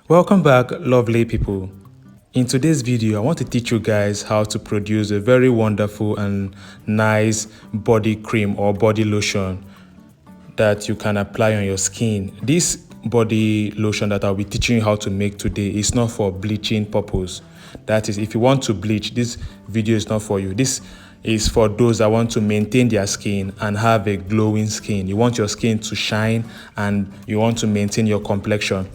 Welcome back, lovely people. In today's video, I want to teach you guys how to produce a very wonderful and nice body cream or body lotion that you can apply on your skin. This body lotion that I'll be teaching you how to make today is not for bleaching purpose. That is, if you want to bleach, this video is not for you. This is for those that want to maintain their skin and have a glowing skin. You want your skin to shine and you want to maintain your complexion.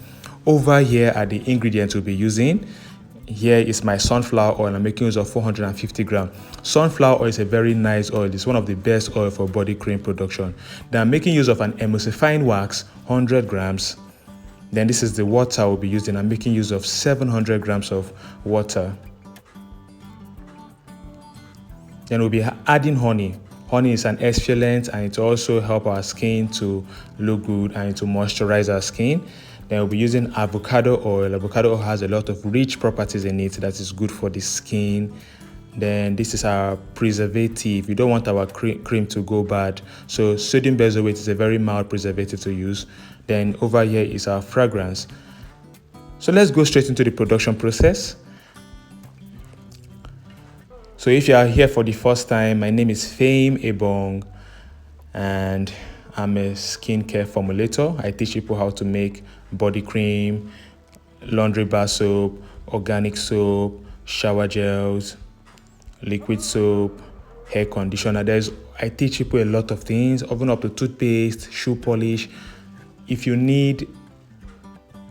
Over here are the ingredients we'll be using. Here is my sunflower oil. I'm making use of 450 grams. Sunflower oil is a very nice oil. It's one of the best oil for body cream production. Then I'm making use of an emulsifying wax, 100 grams. Then this is the water we'll be using. I'm making use of 700 grams of water. Then we'll be adding honey. Honey is an exfoliant and it also helps our skin to look good and to moisturize our skin. Then we'll be using avocado oil. Avocado oil has a lot of rich properties in it that is good for the skin. Then this is our preservative. We don't want our cream to go bad. So sodium benzoate is a very mild preservative to use. Then over here is our fragrance. So let's go straight into the production process. So if you are here for the first time, my name is Ebong and I'm a skincare formulator. I teach people how to make body cream, laundry bar soap, organic soap, shower gels, liquid soap, hair conditioner. I teach people a lot of things, even up to toothpaste, shoe polish. If you need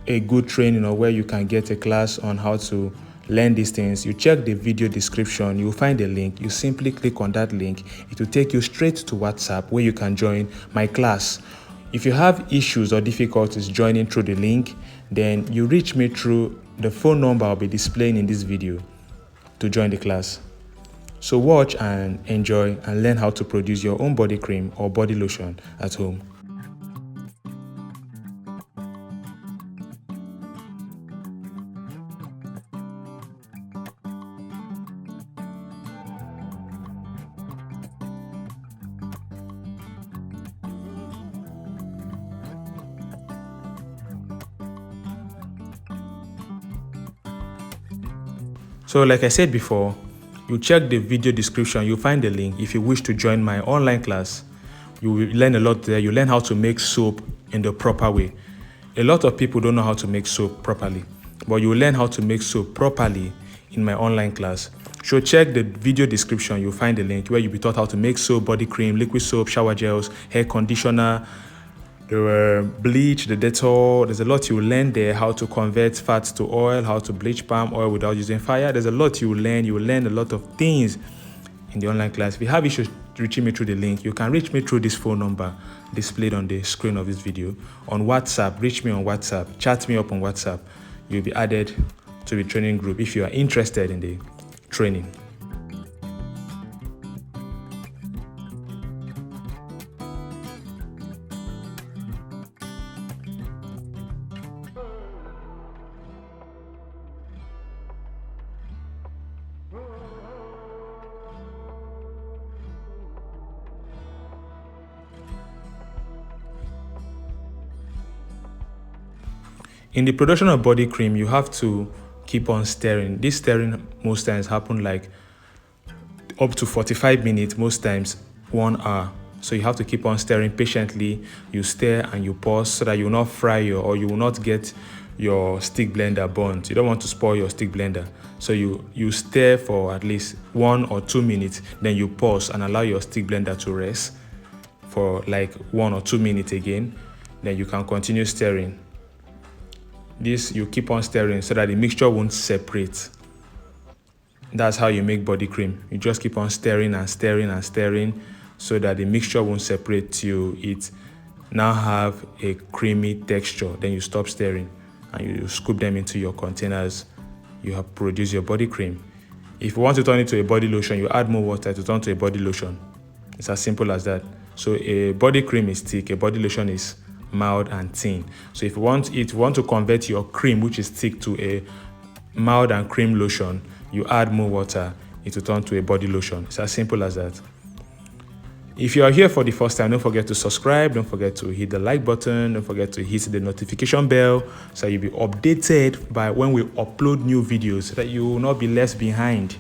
a good training or where you can get a class on how to learn these things, you check the video description, you'll find a link. You simply click on that link. It will take you straight to WhatsApp where you can join my class. If you have issues or difficulties joining through the link, then you reach me through the phone number I'll be displaying in this video to join the class. So watch and enjoy and learn how to produce your own body cream or body lotion at home. So like I said before, you check the video description, you'll find the link. If you wish to join my online class, you will learn a lot there. You learn how to make soap in the proper way. A lot of people don't know how to make soap properly, but you will learn how to make soap properly in my online class. So check the video description, you'll find the link where you'll be taught how to make soap, body cream, liquid soap, shower gels, hair conditioner, the bleach, the Dettol. There's a lot you will learn there, how to convert fats to oil, how to bleach palm oil without using fire. There's a lot you will learn. You will learn a lot of things in the online class. If you have issues reaching me through the link, you can reach me through this phone number displayed on the screen of this video. On WhatsApp, reach me on WhatsApp, chat me up on WhatsApp. You'll be added to the training group if you are interested in the training. In the production of body cream, you have to keep on stirring. This stirring most times happen like up to 45 minutes, most times 1 hour. So you have to keep on stirring patiently. You stir and you pause so that you will not fry or you will not get your stick blender burnt. You don't want to spoil your stick blender. So you stir for at least 1 or 2 minutes, then you pause and allow your stick blender to rest for like 1 or 2 minutes again. Then you can continue stirring. This you keep on stirring so that the mixture won't separate. That's how you make body cream. You just keep on stirring and stirring and stirring so that the mixture won't separate till it now have a creamy texture. Then you stop stirring and you scoop them into your containers. You have produced your body cream. If you want to turn it to a body lotion, you add more water to turn to a body lotion. It's as simple as that. So a body cream is thick, a body lotion is mild and thin. So if you want to convert your cream, which is thick, to a mild and cream lotion, you add more water, it will turn to a body lotion. It's as simple as that. If you are here for the first time, don't forget to subscribe, don't forget to hit the like button, don't forget to hit the notification bell so you'll be updated by when we upload new videos so that you will not be left behind.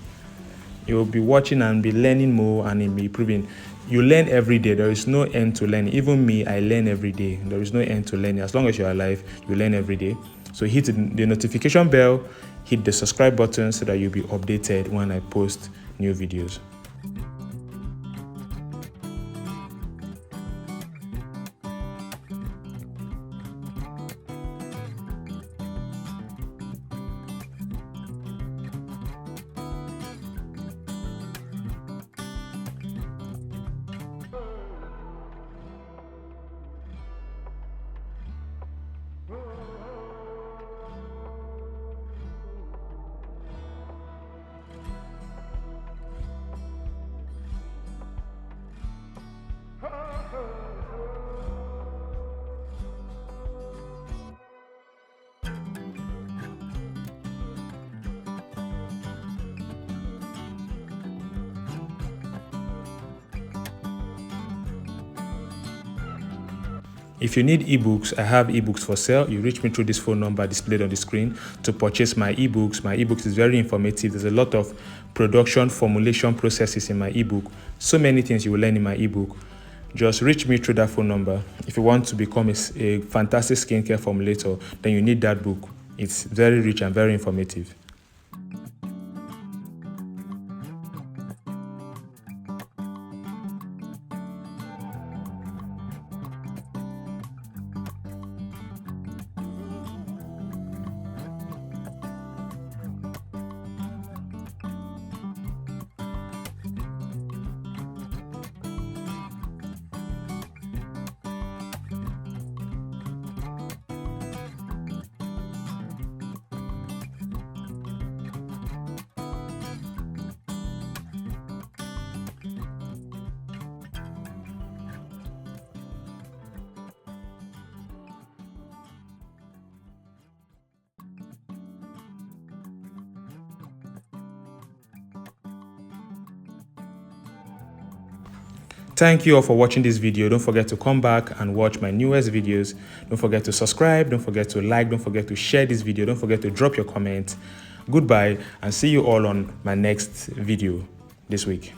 You will be watching and be learning more and be improving. You learn every day. There is no end to learning. Even me, I learn every day. There is no end to learning. As long as you're alive, you learn every day. So hit the notification bell, hit the subscribe button so that you'll be updated when I post new videos. If you need ebooks, I have ebooks for sale. You reach me through this phone number displayed on the screen to purchase my ebooks. My ebooks is very informative. There's a lot of production formulation processes in my ebook. So many things you will learn in my ebook. Just reach me through that phone number. If you want to become a fantastic skincare formulator, then you need that book. It's very rich and very informative. Thank you all for watching this video. Don't forget to come back and watch my newest videos. Don't forget to subscribe. Don't forget to like. Don't forget to share this video. Don't forget to drop your comment. Goodbye and see you all on my next video this week.